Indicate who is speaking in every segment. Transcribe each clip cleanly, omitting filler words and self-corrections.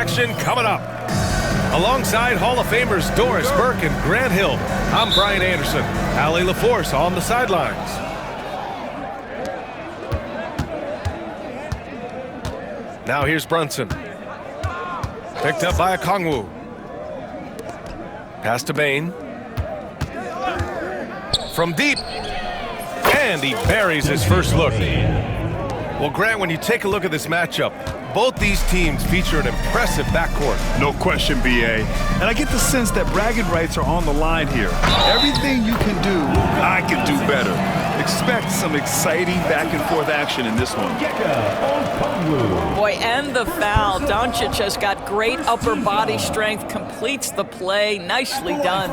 Speaker 1: action coming up. Alongside Hall of Famers Doris Burke and Grant Hill, I'm Brian Anderson. Allie LaForce on the sidelines. Now here's Brunson. Picked up by Okongwu. Pass to Bain. From deep. And he buries his first look. Well, Grant, when you take a look at this matchup, both these teams feature an impressive backcourt.
Speaker 2: No question, BA. And I get the sense that bragging rights are on the line here. Everything you can do, I can do better. Expect some exciting back-and-forth action in this one.
Speaker 3: Boy, and the foul. Doncic has got great upper body strength, completes the play. Nicely done.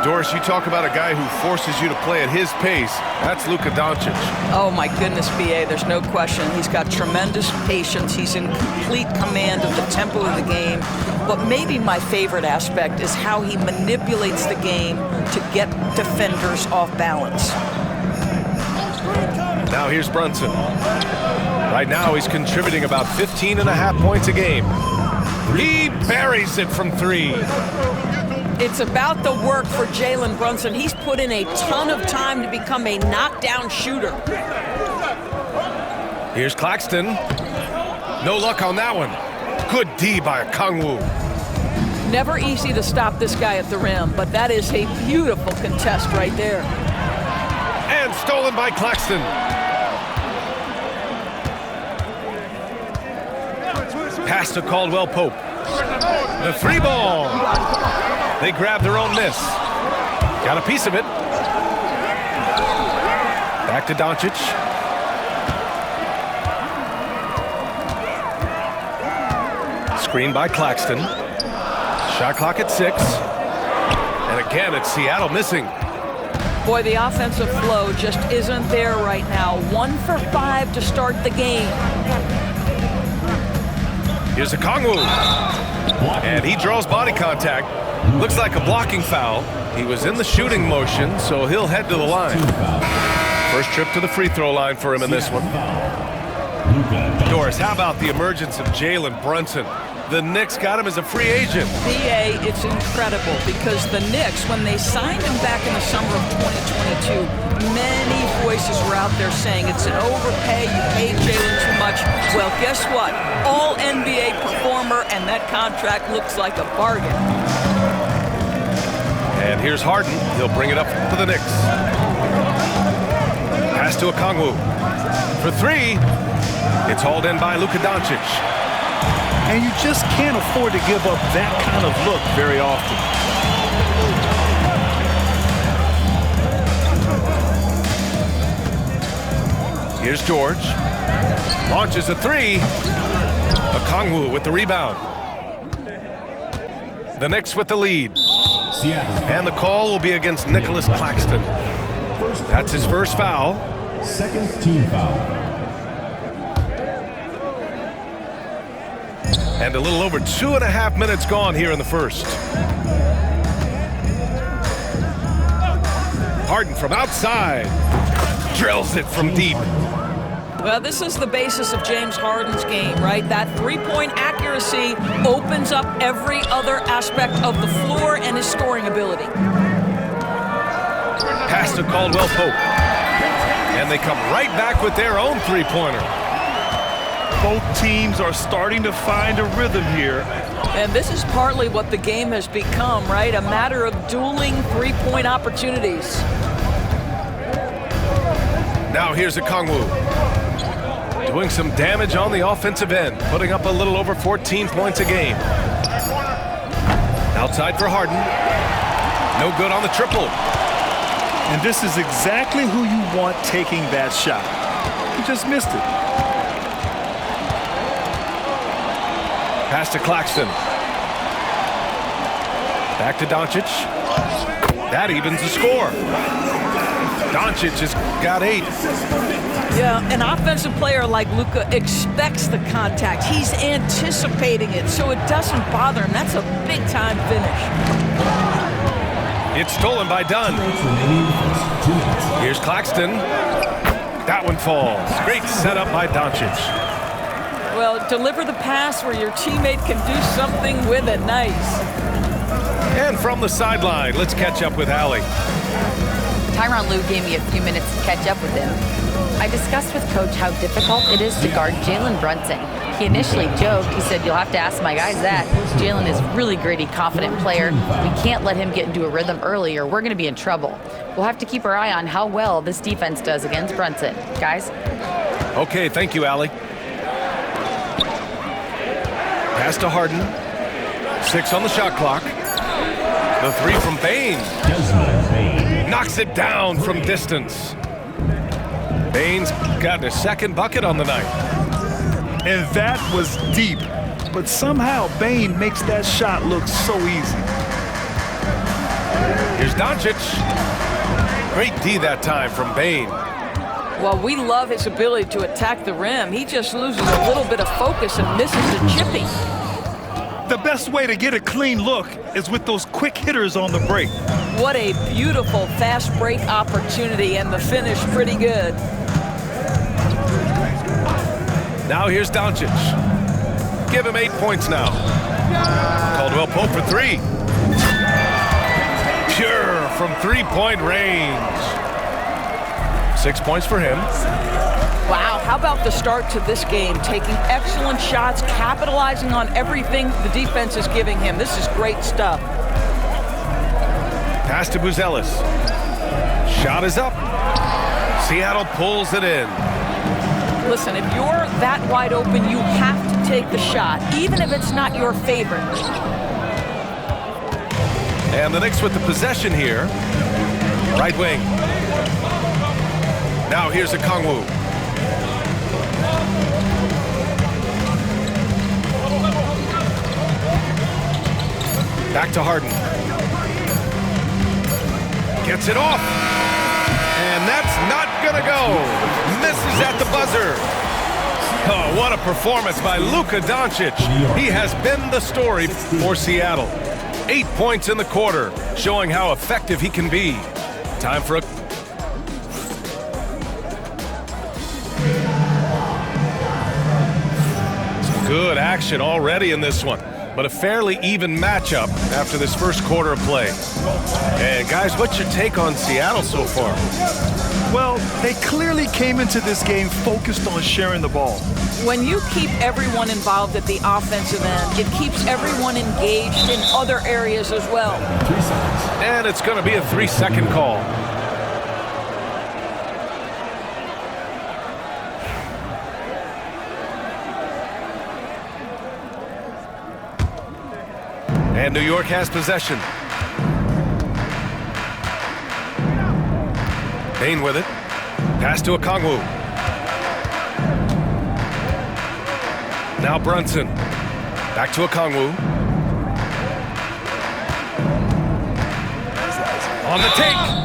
Speaker 1: Doris, you talk about a guy who forces you to play at his pace. That's Luka Doncic.
Speaker 3: Oh, my goodness, B.A., there's no question. He's got tremendous patience. He's in complete command of the tempo of the game. But maybe my favorite aspect is how he manipulates the game to get defenders off balance.
Speaker 1: Now here's Brunson. Right now he's contributing about 15.5 points a game. He buries it from three.
Speaker 3: It's about the work for Jalen Brunson. He's put in a ton of time to become a knockdown shooter.
Speaker 1: Here's Claxton. No luck on that one. Good D by Okongwu.
Speaker 3: Never easy to stop this guy at the rim, but that is a beautiful contest right there.
Speaker 1: And stolen by Claxton. Pass to Caldwell Pope. The three ball. They grab their own miss. Got a piece of it. Back to Doncic. Screen by Claxton. Shot clock at 6. And again, it's Seattle missing.
Speaker 3: Boy, the offensive flow just isn't there right now. 1 for 5 to start the game.
Speaker 1: Here's Okongwu. And he draws body contact. Looks like a blocking foul. He was in the shooting motion, so he'll head to the line. First trip to the free throw line for him in this one. Doris, how about the emergence of Jalen Brunson? The Knicks got him as a free agent.
Speaker 3: B.A., it's incredible because the Knicks, when they signed him back in the summer of 2022, many voices were out there saying it's an overpay, you paid Jalen too much. Well, guess what? All NBA performer, and that contract looks like a bargain.
Speaker 1: And here's Harden. He'll bring it up for the Knicks. Pass to Okongwu. For three. It's hauled in by Luka Doncic.
Speaker 2: And you just can't afford to give up that kind of look very often.
Speaker 1: Here's George. Launches a three. Okongwu with the rebound. The Knicks with the lead. And the call will be against Nicholas Claxton. That's his first foul.
Speaker 4: Second team foul.
Speaker 1: And a little over 2.5 minutes gone here in the first. Harden from outside. Drills it from deep.
Speaker 3: Well, this is the basis of James Harden's game, right? That three-point accuracy opens up every other aspect of the floor and his scoring ability.
Speaker 1: Pass to Caldwell Pope. And they come right back with their own three-pointer.
Speaker 2: Both teams are starting to find a rhythm here.
Speaker 3: And this is partly what the game has become, right? A matter of dueling three-point opportunities.
Speaker 1: Now here's Okongwu. Doing some damage on the offensive end, putting up a little over 14 points a game. Outside for Harden. No good on the triple.
Speaker 2: And this is exactly who you want taking that shot. He just missed it.
Speaker 1: Pass to Claxton. Back to Doncic. That evens the score. Doncic has got 8.
Speaker 3: Yeah, an offensive player like Luka expects the contact. He's anticipating it, so it doesn't bother him. That's a big-time finish.
Speaker 1: It's stolen by Dunn. Here's Claxton. That one falls. Great setup by Doncic.
Speaker 3: Well, deliver the pass where your teammate can do something with it. Nice.
Speaker 1: And from the sideline, let's catch up with Allie.
Speaker 5: Tyronn Lue gave me a few minutes to catch up with him. I discussed with Coach how difficult it is to guard Jalen Brunson. He initially joked. He said, "You'll have to ask my guys that. Jalen is a really gritty, confident player. We can't let him get into a rhythm early or we're going to be in trouble. We'll have to keep our eye on how well this defense does against Brunson. Guys?"
Speaker 1: Okay, thank you, Allie. Pass to Harden. 6 on the shot clock. The 3 from Bain. Knocks it down from distance. Bain's got his second bucket on the night.
Speaker 2: And that was deep. But somehow Bain makes that shot look so easy.
Speaker 1: Here's Doncic. Great D that time from Bain.
Speaker 3: Well, we love his ability to attack the rim. He just loses a little bit of focus and misses the chippy.
Speaker 2: The best way to get a clean look is with those quick hitters on the break.
Speaker 3: What a beautiful fast break opportunity, and the finish pretty good.
Speaker 1: Now here's Doncic. Give him 8 points now. Caldwell Pope for 3. Pure from three-point range. 6 points for him.
Speaker 3: Wow, how about the start to this game? Taking excellent shots, capitalizing on everything the defense is giving him. This is great stuff.
Speaker 1: Pass to Buzelis. Shot is up. Seattle pulls it in.
Speaker 3: Listen, if you're that wide open, you have to take the shot, even if it's not your favorite.
Speaker 1: And the Knicks with the possession here. Right wing. Now here's Okongwu. Back to Harden. Gets it off. And that's not gonna go. Misses at the buzzer. Oh, what a performance by Luka Doncic. He has been the story for Seattle. 8 points in the quarter, showing how effective he can be. Time for a... Some good action already in this one, but a fairly even matchup after this first quarter of play. And guys, what's your take on Seattle so far?
Speaker 2: Well, they clearly came into this game focused on sharing the ball.
Speaker 3: When you keep everyone involved at the offensive end, it keeps everyone engaged in other areas as well.
Speaker 4: 3 seconds.
Speaker 1: And it's going to be a 3-second call. And New York has possession. Bain with it. Pass to Okongwu. Now Brunson. Back to Okongwu. On the take.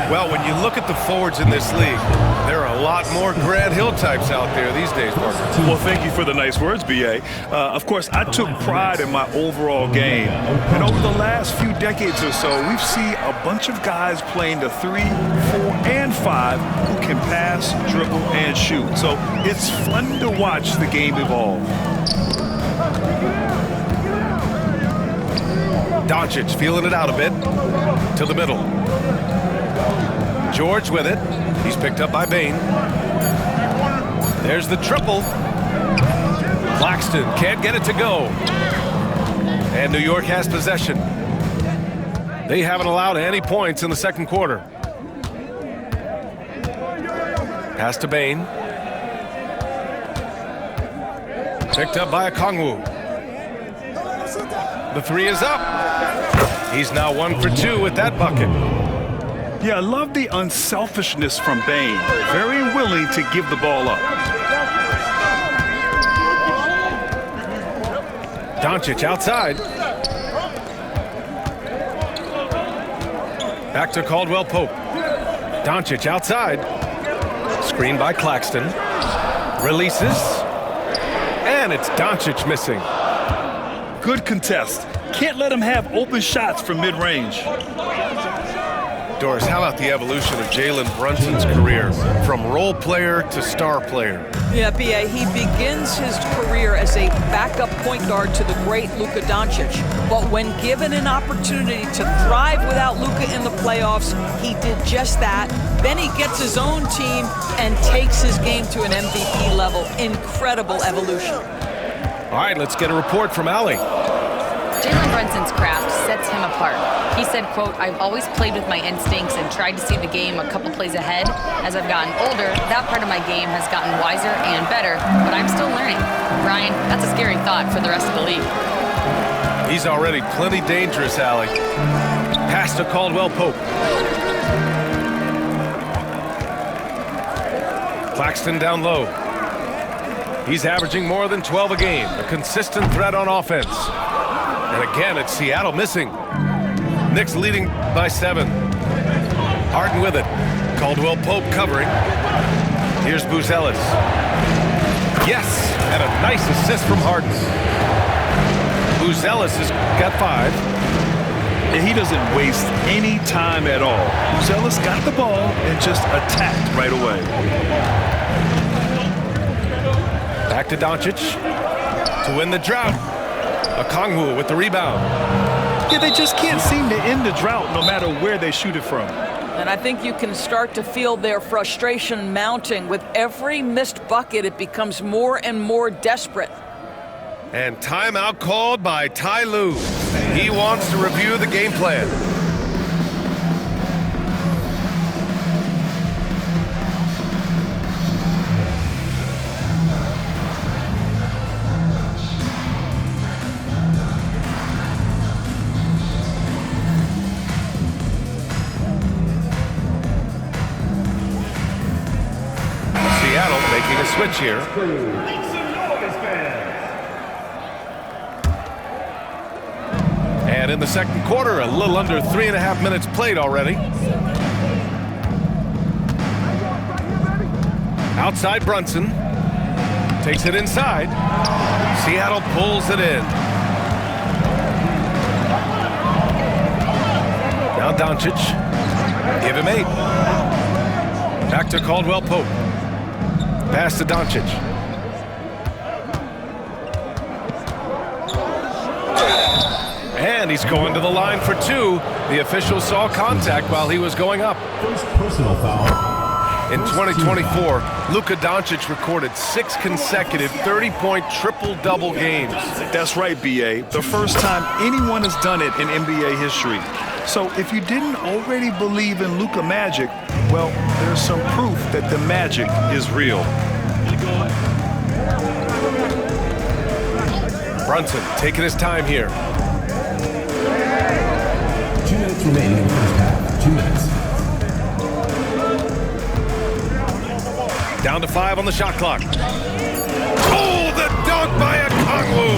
Speaker 1: Well, when you look at the forwards in this league, there are a lot more Grant Hill types out there these days, Mark.
Speaker 2: Well, thank you for the nice words, B.A. Of course, I took pride in my overall game. And over the last few decades or so, we've seen a bunch of guys playing the 3, 4, and 5 who can pass, dribble, and shoot. So it's fun to watch the game evolve.
Speaker 1: Doncic feeling it out a bit. To the middle. George with it. He's picked up by Bain. There's the triple. Claxton can't get it to go. And New York has possession. They haven't allowed any points in the second quarter. Pass to Bain. Picked up by Okongwu. The 3 is up. He's now 1 for 2 with that bucket.
Speaker 2: Yeah, I love the unselfishness from Bain. Very willing to give the ball up.
Speaker 1: Doncic outside. Back to Caldwell Pope. Doncic outside. Screen by Claxton. Releases. And it's Doncic missing.
Speaker 2: Good contest. Can't let him have open shots from mid-range.
Speaker 1: Doris, how about the evolution of Jalen Brunson's career from role player to star player?
Speaker 3: Yeah, B.A., he begins his career as a backup point guard to the great Luka Doncic. But when given an opportunity to thrive without Luka in the playoffs, he did just that. Then he gets his own team and takes his game to an MVP level. Incredible evolution.
Speaker 1: All right, let's get a report from Allie.
Speaker 5: Jalen Brunson's craft sets him apart. He said, quote, "I've always played with my instincts and tried to see the game a couple plays ahead. As I've gotten older, that part of my game has gotten wiser and better, but I'm still learning." Brian, that's a scary thought for the rest of the league.
Speaker 1: He's already plenty dangerous, Allie. Pass to Caldwell Pope. Claxton down low. He's averaging more than 12 a game, a consistent threat on offense. And again, it's Seattle missing. Knicks leading by 7. Harden with it. Caldwell Pope covering. Here's Buzelis. Yes, and a nice assist from Harden. Buzelis has got 5.
Speaker 2: And he doesn't waste any time at all. Buzelis got the ball and just attacked right away.
Speaker 1: Back to Doncic to win the drought. Okongwu with the rebound.
Speaker 2: Yeah, they just can't seem to end the drought no matter where they shoot it from.
Speaker 3: And I think you can start to feel their frustration mounting. With every missed bucket, it becomes more and more desperate.
Speaker 1: And timeout called by Ty Lue. He wants to review the game plan. Seattle making a switch here. And in the second quarter, a little under 3.5 minutes played already. Outside Brunson. Takes it inside. Seattle pulls it in. Now Doncic. Give him 8. Back to Caldwell Pope. Pass to Doncic. And he's going to the line for 2. The official saw contact while he was going up.
Speaker 4: First personal foul.
Speaker 1: In 2024, Luka Doncic recorded 6 consecutive 30-point triple-double games.
Speaker 2: That's right, B.A. The first time anyone has done it in NBA history. So if you didn't already believe in Luka magic, well, there's some proof that the magic is real.
Speaker 1: Brunson taking his time here.
Speaker 4: 2 minutes remaining in the first half. 2 minutes.
Speaker 1: Down to 5 on the shot clock. Oh, the dunk by Okongwu!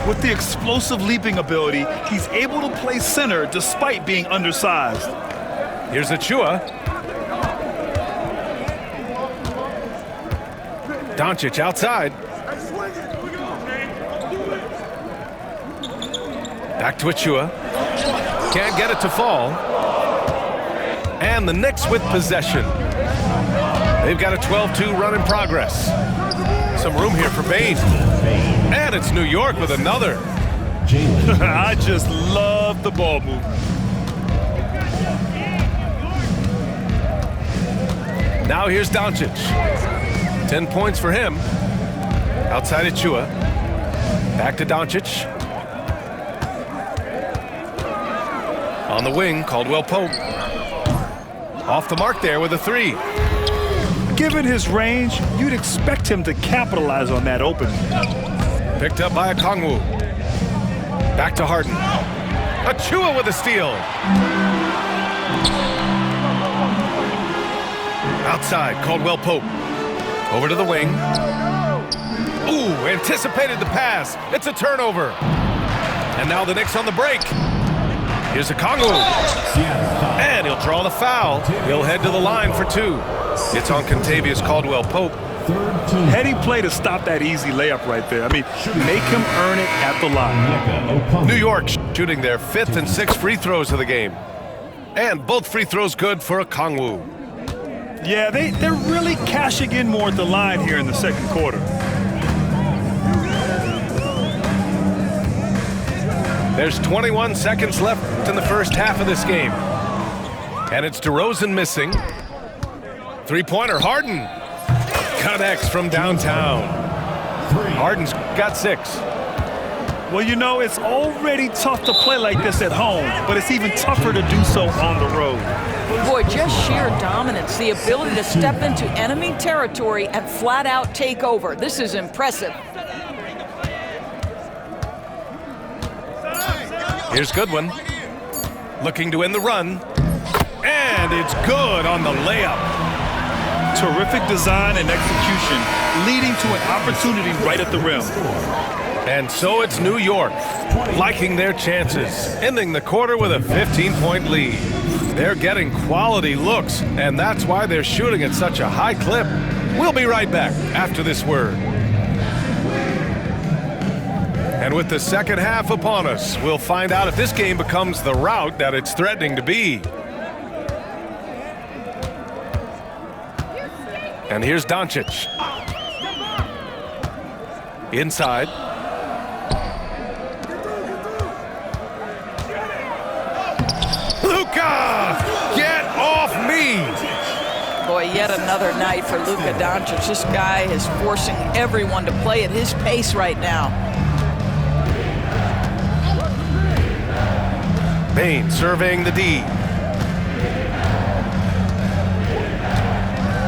Speaker 2: With the explosive leaping ability, he's able to play center despite being undersized.
Speaker 1: Here's Achua. Doncic outside. Back to Achua. Can't get it to fall. And the Knicks with possession. They've got a 12-2 run in progress. Some room here for Bane. And it's New York with another.
Speaker 2: I just love the ball movement.
Speaker 1: Now here's Doncic. 10 points for him. Outside Achua. Back to Doncic. On the wing, Caldwell Pope. Off the mark there with a 3.
Speaker 2: Given his range, you'd expect him to capitalize on that opening.
Speaker 1: Picked up by Okongwu. Back to Harden. Achua with a steal. Outside, Caldwell Pope. Over to the wing. Ooh, anticipated the pass. It's a turnover. And now the Knicks on the break. Here's Okongwu. And he'll draw the foul. He'll head to the line for 2. It's on Contavious Caldwell Pope.
Speaker 2: Heady play to stop that easy layup right there. I mean, make him earn it at the line.
Speaker 1: New York shooting their 5th and 6th free throws of the game. And both free throws good for Okongwu.
Speaker 2: Yeah, they're really cashing in more at the line here in the second quarter.
Speaker 1: There's 21 seconds left in the first half of this game. And it's DeRozan missing. Three-pointer, Harden connects from downtown. Harden's got 6.
Speaker 2: Well, you know, it's already tough to play like this at home, but it's even tougher to do so on the road.
Speaker 3: Boy, just sheer dominance, the ability to step into enemy territory and flat out take over. This is impressive.
Speaker 1: Here's Goodwin, looking to end the run, and it's good on the layup.
Speaker 2: Terrific design and execution, leading to an opportunity right at the rim.
Speaker 1: And so it's New York, liking their chances, ending the quarter with a 15-point lead. They're getting quality looks, and that's why they're shooting at such a high clip. We'll be right back after this word. And with the second half upon us, we'll find out if this game becomes the rout that it's threatening to be. And here's Doncic. Inside. Luka! Get off me!
Speaker 3: Boy, yet another night for Luka Doncic. This guy is forcing everyone to play at his pace right now.
Speaker 1: Bain surveying the D.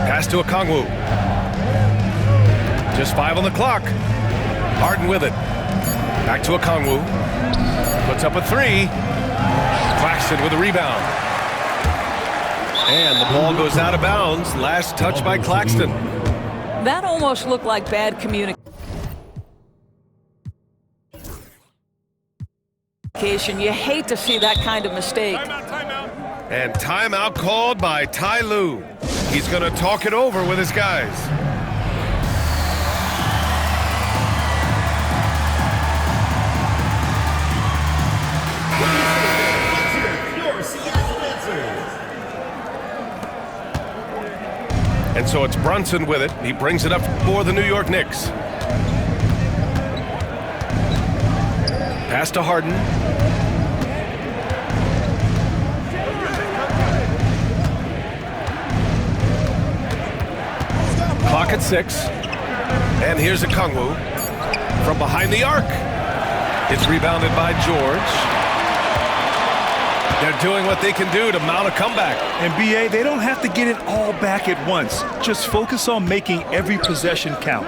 Speaker 1: Pass to Okongwu. Just 5 on the clock. Harden with it. Back to Okongwu. Puts up a 3. Claxton with a rebound. And the ball goes out of bounds. Last touch by Claxton.
Speaker 3: That almost looked like bad communication. You hate to see that kind of mistake.
Speaker 1: And timeout called by Ty Lue. He's going to talk it over with his guys. And so it's Brunson with it. He brings it up for the New York Knicks. Pass to Harden. Clock at 6. And here's Okongwu from behind the arc. It's rebounded by George. They're doing what they can do to mount a comeback.
Speaker 2: And BA, they don't have to get it all back at once. Just focus on making every possession count.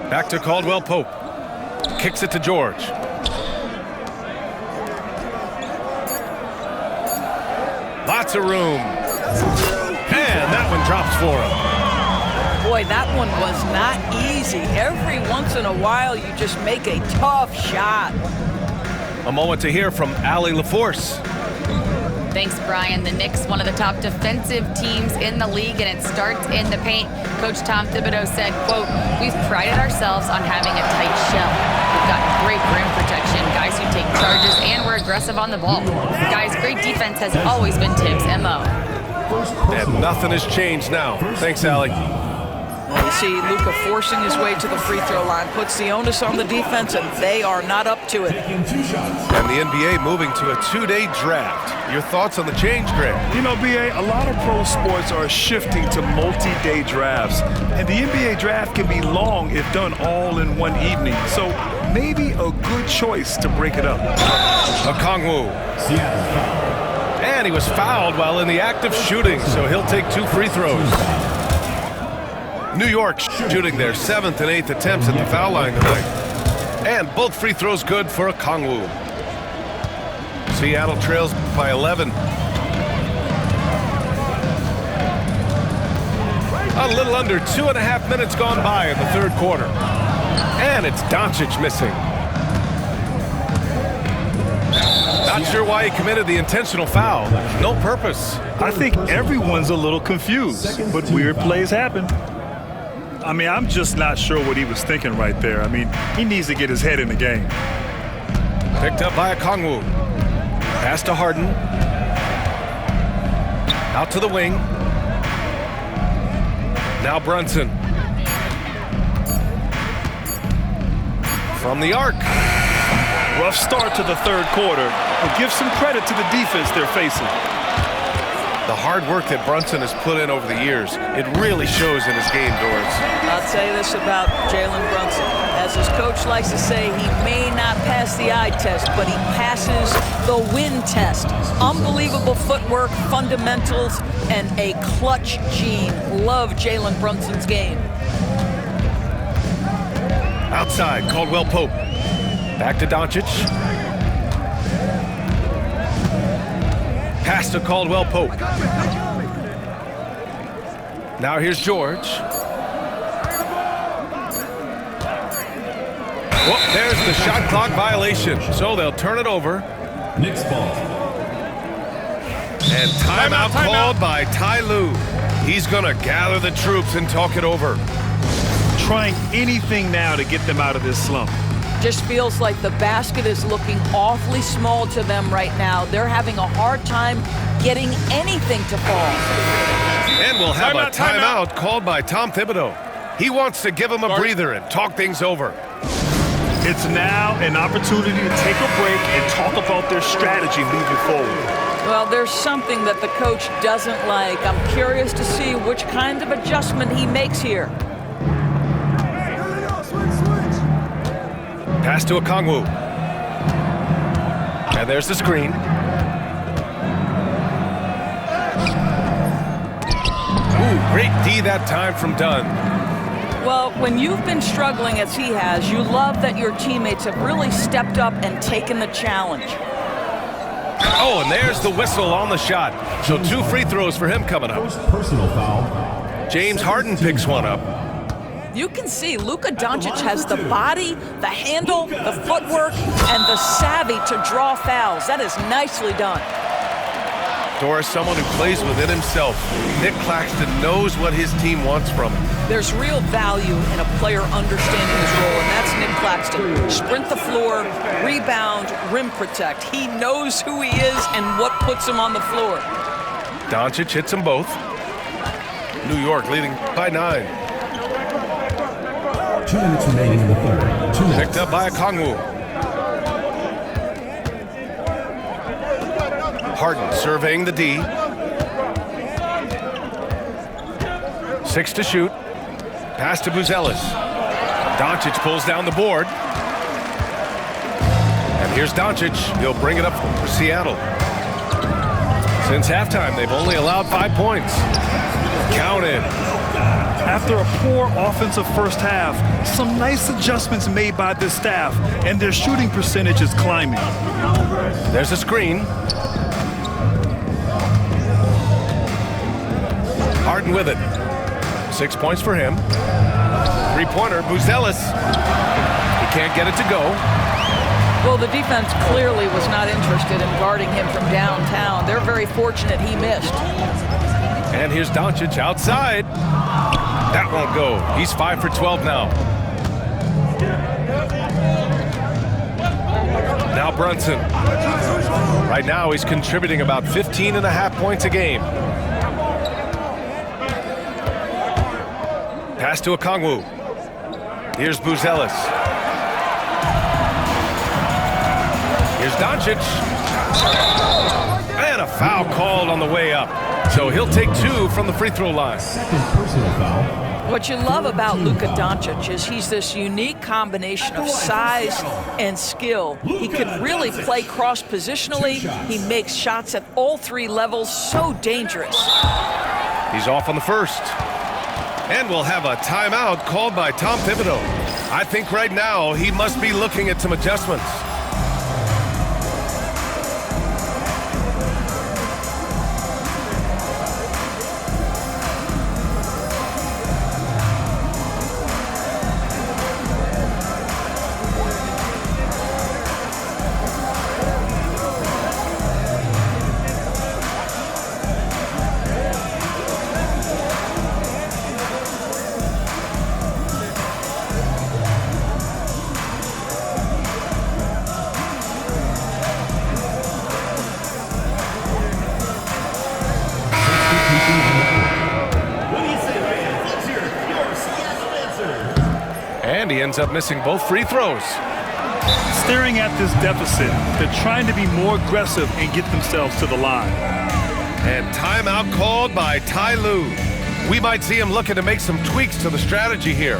Speaker 1: Back to Caldwell Pope. Kicks it to George. Lots of room. And that one drops for him.
Speaker 3: Boy, that one was not easy. Every once in a while, you just make a tough shot.
Speaker 1: A moment to hear from Allie LaForce.
Speaker 5: Thanks, Brian. The Knicks, one of the top defensive teams in the league, and it starts in the paint. Coach Tom Thibodeau said, quote, "We've prided ourselves on having a tight shell. We've got great rim protection, guys who take charges, and we're aggressive on the ball. Guys, great defense has always been Tim's MO."
Speaker 1: And nothing has changed now. Thanks, Allie.
Speaker 3: Well, you see Luka forcing his way to the free throw line, puts the onus on the defense, and they are not up to it.
Speaker 1: And the NBA moving to a 2-day draft. Your thoughts on the change, Greg?
Speaker 2: You know, BA, a lot of pro sports are shifting to multi-day drafts, and the NBA draft can be long if done all in one evening. So maybe a good choice to break it up.
Speaker 1: Okongwu. And he was fouled while in the act of shooting, so he'll take 2 free throws. New York shooting their 7th and 8th attempts at the foul line tonight. And both free throws good for Okongwu. Seattle trails by 11. A little under 2.5 minutes gone by in the third quarter. And it's Doncic missing. Not sure why he committed the intentional foul. No purpose.
Speaker 2: I think everyone's a little confused, but weird plays happen. I mean, I'm just not sure what he was thinking right there. I mean, he needs to get his head in the game.
Speaker 1: Picked up by Okongwu. Pass to Harden. Out to the wing. Now Brunson. From the arc.
Speaker 2: Rough start to the third quarter, but give some credit to the defense they're facing.
Speaker 1: The hard work that Brunson has put in over the years, it really shows in his game, Doris.
Speaker 3: I'll tell you this about Jalen Brunson. As his coach likes to say, he may not pass the eye test, but he passes the win test. Unbelievable footwork, fundamentals, and a clutch gene. Love Jalen Brunson's game.
Speaker 1: Outside, Caldwell Pope. Back to Doncic. Pass to Caldwell Pope. Now here's George. Well, there's the shot clock violation. So they'll turn it over.
Speaker 4: Knicks ball.
Speaker 1: And timeout called by Ty Lue. He's going to gather the troops and talk it over.
Speaker 2: Trying anything now to get them out of this slump.
Speaker 3: Just feels like the basket is looking awfully small to them right now. They're having a hard time getting anything to fall.
Speaker 1: And we'll have a timeout called by Tom Thibodeau. He wants to give them a breather and talk things over.
Speaker 2: It's now an opportunity to take a break and talk about their strategy moving forward.
Speaker 3: Well, there's something that the coach doesn't like. I'm curious to see which kind of adjustment he makes here.
Speaker 1: Pass to Okongwu. And there's the screen. Ooh, great D that time from Dunn.
Speaker 3: Well, when you've been struggling as he has, you love that your teammates have really stepped up and taken the challenge.
Speaker 1: Oh, and there's the whistle on the shot. So 2 free throws for him coming up.
Speaker 4: First personal foul.
Speaker 1: James Harden picks one up.
Speaker 3: You can see Luka Doncic has the body, the handle, the footwork, and the savvy to draw fouls. That is nicely done.
Speaker 1: Doris, someone who plays within himself. Nick Claxton knows what his team wants from him.
Speaker 3: There's real value in a player understanding his role, and that's Nick Claxton. Sprint the floor, rebound, rim protect. He knows who he is and what puts him on the floor.
Speaker 1: Doncic hits them both. New York leading by 9.
Speaker 4: 2 minutes remaining in the third. 2 minutes.
Speaker 1: Picked up by Okongwu. Harden surveying the D. 6 to shoot. Pass to Buzelis. Doncic pulls down the board. And here's Doncic. He'll bring it up for Seattle. Since halftime, they've only allowed 5 points. Counted.
Speaker 2: After a poor offensive first half, some nice adjustments made by this staff, and their shooting percentage is climbing.
Speaker 1: There's a screen. Harden with it. 6 points for him. 3-pointer, Buzelis. He can't get it to go.
Speaker 3: Well, the defense clearly was not interested in guarding him from downtown. They're very fortunate he missed.
Speaker 1: And here's Doncic outside. That won't go. He's 5 for 12 now. Now Brunson. Right now he's contributing about 15.5 points a game. Pass to Okongwu. Here's Buzelis. Here's Doncic. And a foul called on the way up. So he'll take 2 from the free throw line.
Speaker 4: Second personal foul.
Speaker 3: What you love about Luka Doncic is he's this unique combination of size and skill. He can really play cross-positionally. He makes shots at all 3 levels, so dangerous.
Speaker 1: He's off on the first. And we'll have a timeout called by Tom Thibodeau. I think right now he must be looking at some adjustments. And he ends up missing both free throws.
Speaker 2: Staring at this deficit, they're trying to be more aggressive and get themselves to the line.
Speaker 1: And timeout called by Ty Lue. We might see him looking to make some tweaks to the strategy here.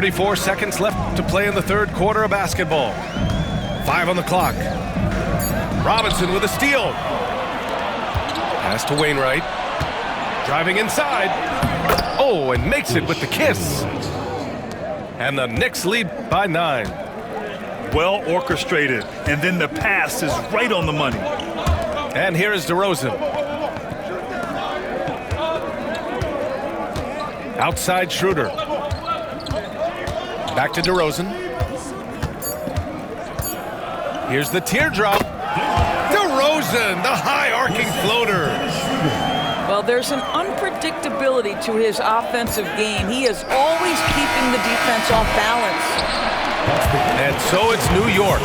Speaker 1: .34 seconds left to play in the third quarter of basketball. 5 on the clock. Robinson with a steal. Pass to Wainwright. Driving inside. Oh, and makes it with the kiss. And the Knicks lead by 9.
Speaker 2: Well orchestrated, and then the pass is right on the money.
Speaker 1: And here is DeRozan. Outside Schroeder. Back to DeRozan. Here's the teardrop. DeRozan, the high arcing floater.
Speaker 3: Well, there's an unpredictability to his offensive game. He is always keeping the defense off balance.
Speaker 1: And so it's New York.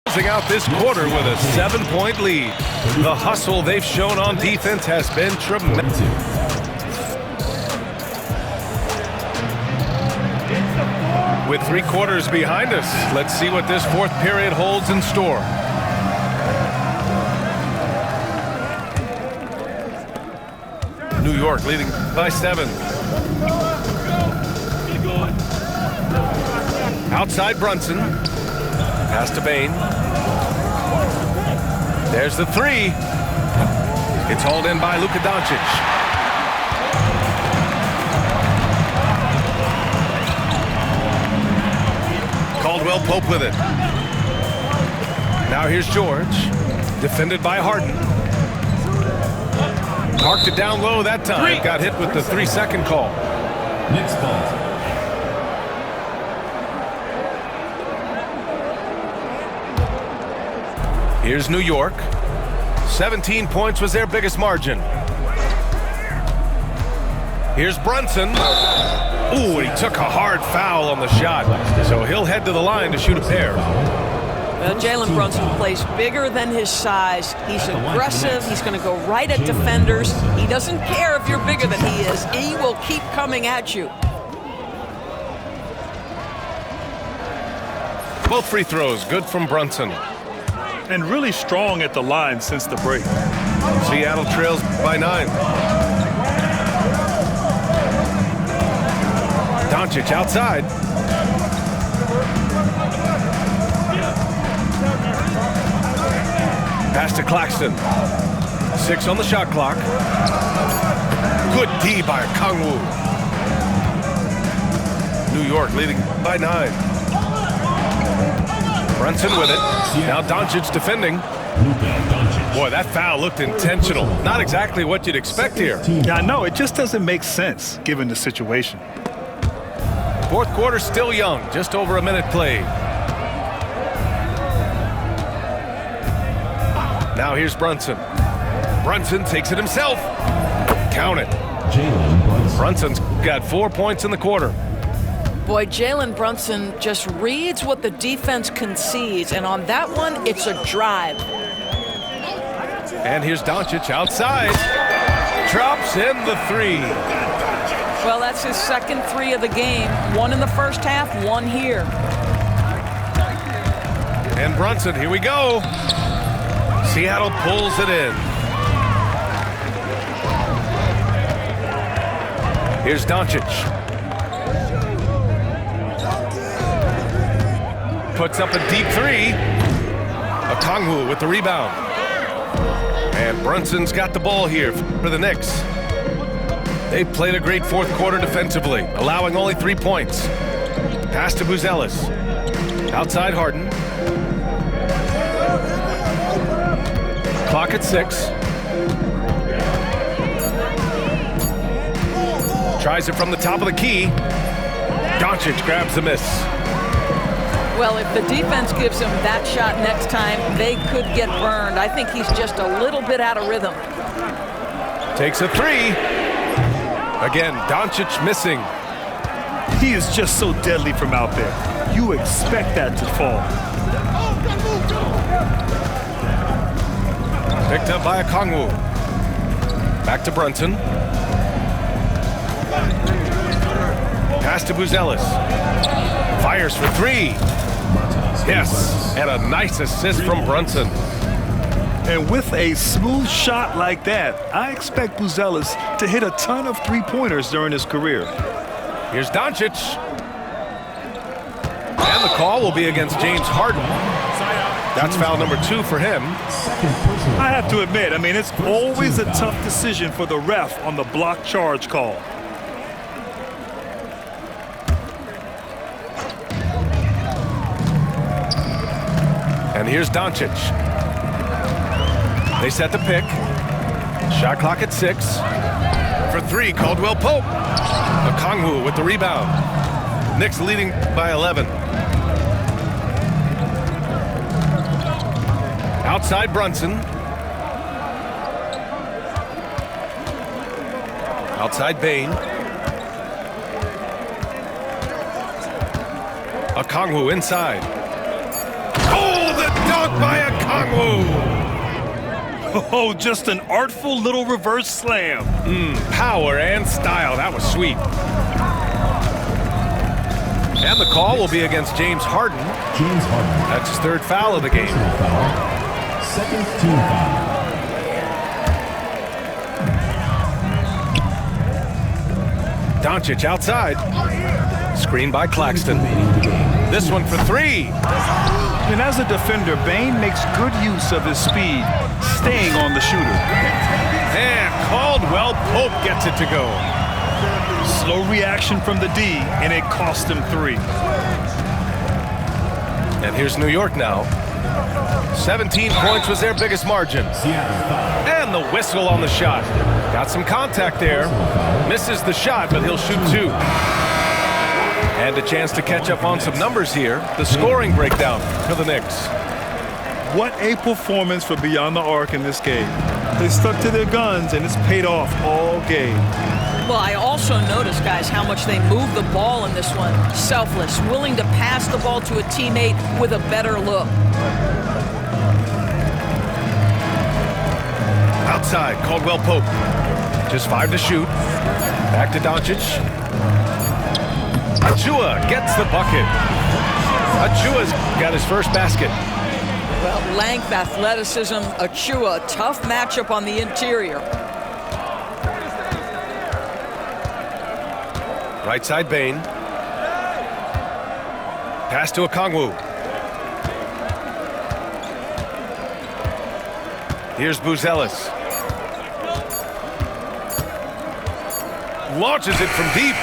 Speaker 1: Closing out this quarter with a 7-point lead. The hustle they've shown on defense has been tremendous. With 3 quarters behind us, let's see what this 4th period holds in store. New York leading by 7. Outside Brunson. Pass to Bain. There's the 3. It's hauled in by Luka Doncic. Caldwell Pope with it. Now here's George. Defended by Harden. Marked it down low that time. Got hit with the 3-second call.
Speaker 4: Knicks ball.
Speaker 1: Here's New York. 17 points was their biggest margin. Here's Brunson. Ooh, and he took a hard foul on the shot. So he'll head to the line to shoot a pair.
Speaker 3: Well, Jalen Brunson plays bigger than his size. He's aggressive. He's going to go right at defenders. He doesn't care if you're bigger than he is. He will keep coming at you.
Speaker 1: Both free throws good from Brunson.
Speaker 2: And really strong at the line since the break.
Speaker 1: Seattle trails by 9. Doncic outside. Pass to Claxton. 6 on the shot clock. Good D by Kangwoo. New York leading by 9. Brunson with it. Now Doncic defending. Boy, that foul looked intentional. Not exactly what you'd expect here.
Speaker 2: Yeah, I know. It just doesn't make sense given the situation.
Speaker 1: 4th quarter still young. Just over a minute played. Now here's Brunson. Brunson takes it himself. Count it. Brunson's got 4 points in the quarter.
Speaker 3: Boy, Jalen Brunson just reads what the defense concedes, and on that one, it's a drive.
Speaker 1: And here's Doncic outside. Drops in the 3.
Speaker 3: Well, that's his 2nd 3 of the game. 1 in the first half, 1 here.
Speaker 1: And Brunson, here we go. Seattle pulls it in. Here's Doncic. Puts up a deep 3. Okongwu with the rebound. And Brunson's got the ball here for the Knicks. They've played a great 4th quarter defensively, allowing only 3 points. Pass to Buzelis. Outside Harden. Clock at 6. Tries it from the top of the key. Doncic grabs the miss.
Speaker 3: Well, if the defense gives him that shot next time, they could get burned. I think he's just a little bit out of rhythm.
Speaker 1: Takes a 3. Again, Doncic missing.
Speaker 2: He is just so deadly from out there. You expect that to fall.
Speaker 1: Picked up by Okongwu. Back to Brunson. Pass to Buzelis. Fires for 3. Yes, and a nice assist from Brunson.
Speaker 2: And with a smooth shot like that, I expect Buzelis to hit a ton of 3-pointers during his career.
Speaker 1: Here's Doncic. And the call will be against James Harden. That's foul number 2 for him.
Speaker 2: I have to admit, I mean, it's always a tough decision for the ref on the block charge call.
Speaker 1: And here's Doncic. They set the pick. Shot clock at 6. For 3, Caldwell Pope. Okongwu with the rebound. Knicks leading by 11. Outside Brunson. Outside Bain. Okongwu inside. Oh, the dunk by Okongwu!
Speaker 2: Oh, just an artful little reverse slam.
Speaker 1: Power and style. That was sweet. And the call will be against James Harden.
Speaker 4: James Harden.
Speaker 1: That's his third foul of the game.
Speaker 4: Personal foul. Second team foul.
Speaker 1: Doncic outside. Screen by Claxton. This one for three.
Speaker 2: And as a defender, Bane makes good use of his speed, staying on the shooter.
Speaker 1: And Caldwell Pope gets it to go.
Speaker 2: Slow reaction from the D, and it cost him three.
Speaker 1: And here's New York now. 17 points was their biggest margin. And the whistle on the shot. Got some contact there. Misses the shot, but he'll shoot two. And a chance to catch up on some numbers here. The scoring breakdown for the Knicks.
Speaker 2: What a performance for Beyond the Arc in this game. They stuck to their guns, and it's paid off all game.
Speaker 3: Well, I also noticed, guys, how much they moved the ball in this one. Selfless, willing to pass the ball to a teammate with a better look.
Speaker 1: Outside, Caldwell Pope. Just 5 to shoot. Back to Doncic. Achua gets the bucket. Achua's got his first basket.
Speaker 3: Well, length, athleticism, Achua, tough matchup on the interior.
Speaker 1: Right side, Bane. Pass to Okongwu. Here's Buzelis. Launches it from deep.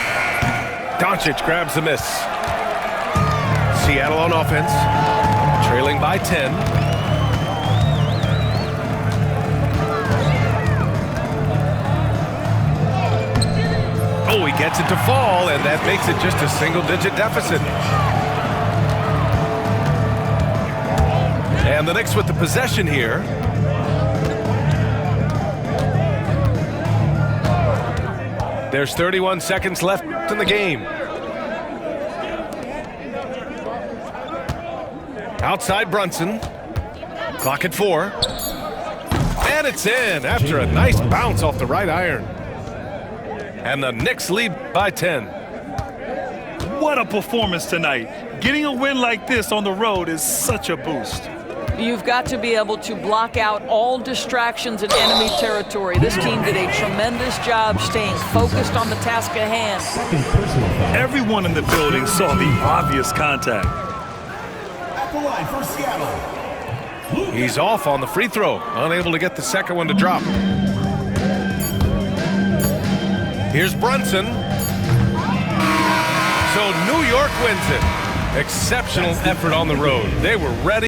Speaker 1: Doncic grabs the miss. Seattle on offense. Trailing by 10. Oh, he gets it to fall, and that makes it just a single-digit deficit. And the Knicks with the possession here. There's 31 seconds left in the game. Outside Brunson. Clock at 4. And it's in after a nice bounce off the right iron. And the Knicks lead by 10.
Speaker 2: What a performance tonight. Getting a win like this on the road is such a boost.
Speaker 3: You've got to be able to block out all distractions in enemy territory. This team did a tremendous job staying focused on the task at hand.
Speaker 4: Second personal foul.
Speaker 2: Everyone in the building saw the obvious contact.
Speaker 4: At the line for Seattle.
Speaker 1: He's off on the free throw. Unable to get the second one to drop. Here's Brunson. So New York wins it. Exceptional effort on the road. They were ready.